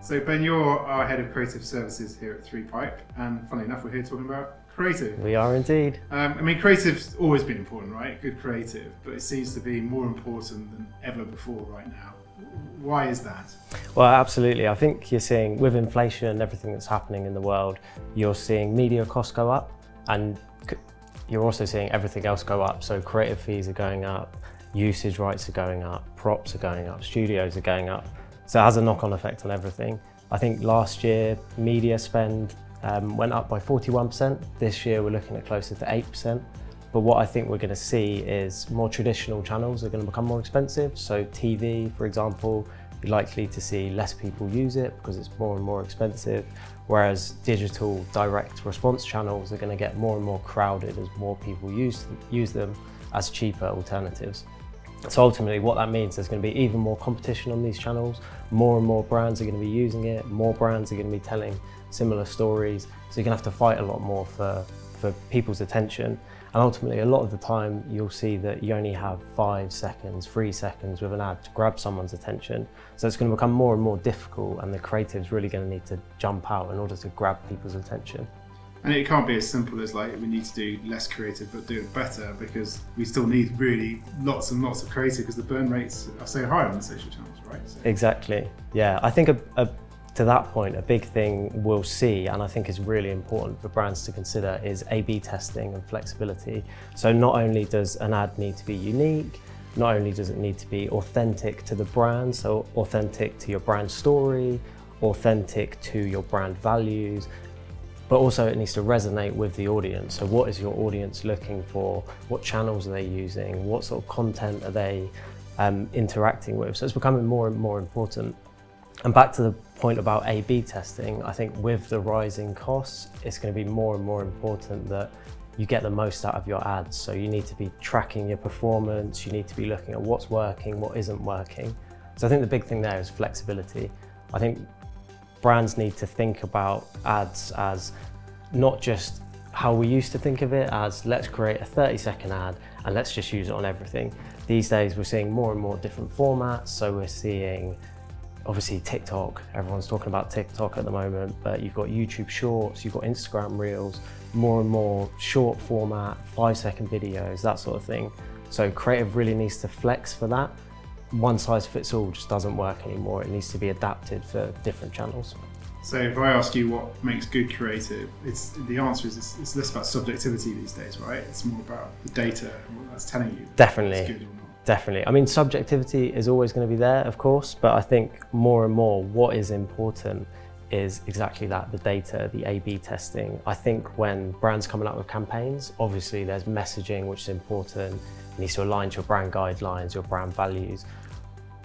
So Ben, you're our head of creative services here at 3Pipe, and funnily enough, we're here talking about creative. We are indeed. Creative's always been important, right? Good creative, but it seems to be more important than ever before right now. Why is that? Well, absolutely. I think you're seeing, with inflation and everything that's happening in the world, you're seeing media costs go up, and you're also seeing everything else go up. So creative fees are going up, usage rights are going up, props are going up, studios are going up. So it has a knock-on effect on everything. I think last year, media spend went up by 41%. This year, we're looking at closer to 8%. But what I think we're going to see is more traditional channels are going to become more expensive. So TV, for example, you're likely to see less people use it because it's more and more expensive. Whereas digital direct response channels are going to get more and more crowded as more people use them as cheaper alternatives. So ultimately what that means, there's going to be even more competition on these channels. More and more brands are going to be using it. More brands are going to be telling similar stories. So you're going to have to fight a lot more for people's attention. And ultimately, a lot of the time, you'll see that you only have 5 seconds, 3 seconds with an ad to grab someone's attention. So it's going to become more and more difficult, and the creative's really going to need to jump out in order to grab people's attention. And it can't be as simple as like we need to do less creative but do it better, because we still need really lots and lots of creative because the burn rates are so high on the social channels, right? So. Exactly. Yeah, I think to that point, a big thing we'll see, and I think is really important for brands to consider, is A/B testing and flexibility. So not only does an ad need to be unique, not only does it need to be authentic to the brand, so authentic to your brand story, authentic to your brand values, but also it needs to resonate with the audience. So what is your audience looking for? What channels are they using? What sort of content are they interacting with? So it's becoming more and more important. And back to the point about A/B testing, I think with the rising costs, it's going to be more and more important that you get the most out of your ads. So you need to be tracking your performance, you need to be looking at what's working, what isn't working. So I think the big thing there is flexibility. I think brands need to think about ads as not just how we used to think of it as let's create a 30-second ad and let's just use it on everything. These days we're seeing more and more different formats. So we're seeing obviously TikTok, everyone's talking about TikTok at the moment, but you've got YouTube Shorts, you've got Instagram Reels, more and more short format, 5-second videos, that sort of thing. So creative really needs to flex for that. One size fits all just doesn't work anymore. It needs to be adapted for different channels. So if I ask you what makes good creative, the answer is it's less about subjectivity these days, right? It's more about the data and what that's telling you. Definitely. It's good or not. Definitely. I mean, subjectivity is always going to be there, of course, but I think more and more what is important is exactly that, the data, the A/B testing. I think when brands coming up with campaigns, obviously there's messaging, which is important. It needs to align to your brand guidelines, your brand values.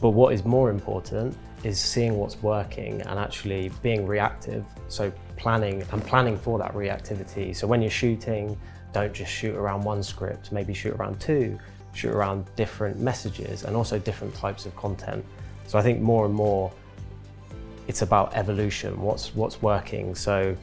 But what is more important is seeing what's working and actually being reactive. So planning for that reactivity. So when you're shooting, don't just shoot around one script, maybe shoot around 2, shoot around different messages and also different types of content. So I think more and more it's about evolution, what's working. So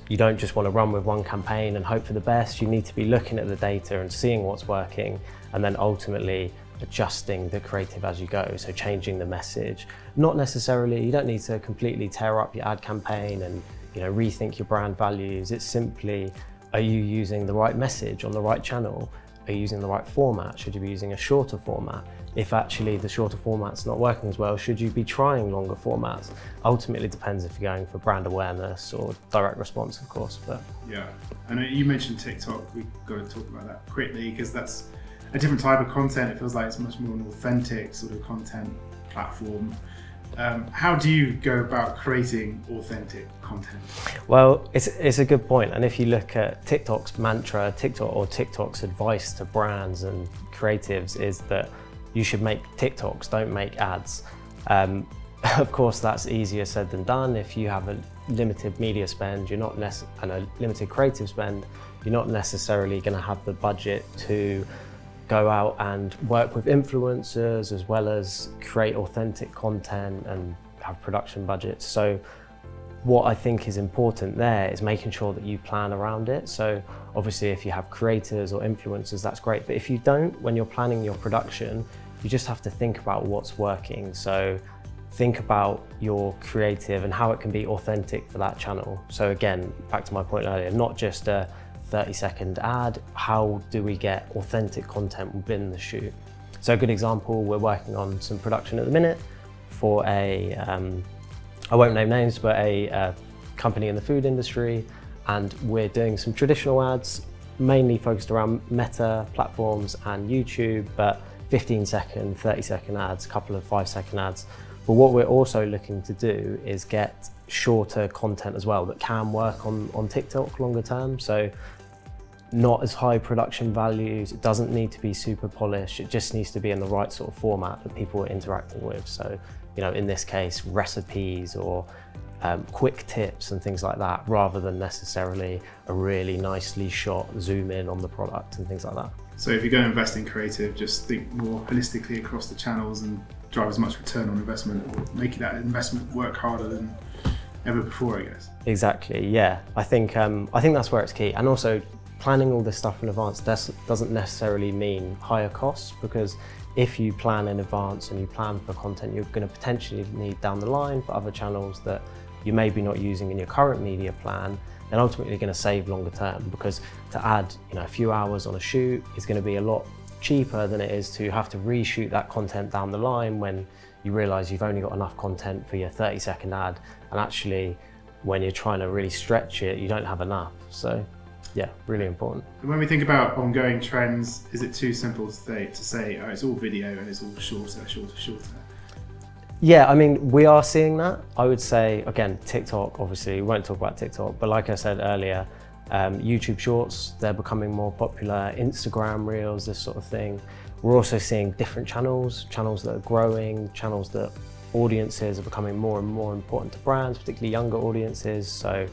you don't just want to run with one campaign and hope for the best. You need to be looking at the data and seeing what's working and then ultimately adjusting the creative as you go. So changing the message. Not necessarily, you don't need to completely tear up your ad campaign and rethink your brand values. It's simply, are you using the right message on the right channel? Are you using the right format? Should you be using a shorter format? If actually the shorter format's not working as well, should you be trying longer formats? Ultimately, it depends if you're going for brand awareness or direct response, of course. But yeah, and you mentioned TikTok. We've got to talk about that quickly because that's a different type of content. It feels like it's much more an authentic sort of content platform. How do you go about creating authentic content? Well, it's a good point. And if you look at TikTok's mantra, TikTok's advice to brands and creatives is that you should make TikToks, don't make ads. Of course, that's easier said than done. If you have a limited media spend, and a limited creative spend, you're not necessarily going to have the budget to go out and work with influencers as well as create authentic content and have production budgets. So what I think is important there is making sure that you plan around it. So obviously if you have creators or influencers, that's great. But if you don't, when you're planning your production, you just have to think about what's working. So think about your creative and how it can be authentic for that channel. So again, back to my point earlier, not just a 30-second ad, how do we get authentic content within the shoot? So a good example, we're working on some production at the minute for a, I won't name names, but a company in the food industry, and we're doing some traditional ads, mainly focused around Meta platforms and YouTube, but 15-second, 30-second ads, a couple of 5-second ads. But what we're also looking to do is get shorter content as well that can work on TikTok longer term. So not as high production values, it doesn't need to be super polished, it just needs to be in the right sort of format that people are interacting with. So, you know, in this case, recipes or quick tips and things like that, rather than necessarily a really nicely shot zoom in on the product and things like that. So if you're going to invest in creative, just think more holistically across the channels and drive as much return on investment, or make that investment work harder than ever before, I guess. Exactly, yeah. I think that's where it's key. And also, planning all this stuff in advance doesn't necessarily mean higher costs, because if you plan in advance and you plan for content you're going to potentially need down the line for other channels that you may be not using in your current media plan, then ultimately you're going to save longer term, because to add, you know, a few hours on a shoot is going to be a lot cheaper than it is to have to reshoot that content down the line when you realise you've only got enough content for your 30-second ad, and actually when you're trying to really stretch it you don't have enough. So yeah, really important. And when we think about ongoing trends, is it too simple to say oh, it's all video and it's all shorter? Yeah, I mean, we are seeing that. I would say, again, TikTok, obviously, we won't talk about TikTok, but like I said earlier, YouTube Shorts, they're becoming more popular, Instagram Reels, this sort of thing. We're also seeing different channels that are growing, channels that audiences are becoming more and more important to brands, particularly younger audiences. So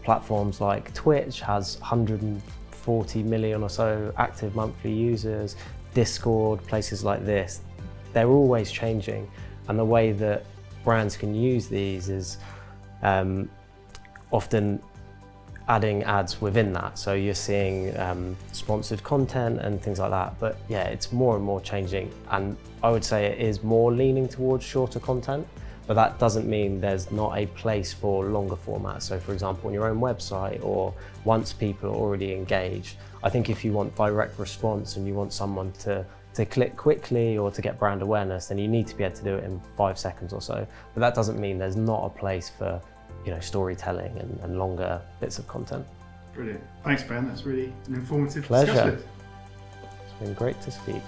platforms like Twitch has 140 million or so active monthly users, Discord, places like this. They're always changing. And the way that brands can use these is often adding ads within that. So you're seeing sponsored content and things like that. But yeah, it's more and more changing. And I would say it is more leaning towards shorter content, but that doesn't mean there's not a place for longer formats. So for example, on your own website, or once people are already engaged, I think if you want direct response and you want someone to click quickly or to get brand awareness, then you need to be able to do it in 5 seconds or so. But that doesn't mean there's not a place for, you know, storytelling and longer bits of content. Brilliant. Thanks, Ben. That's really an informative Pleasure. discussion. It's been great to speak.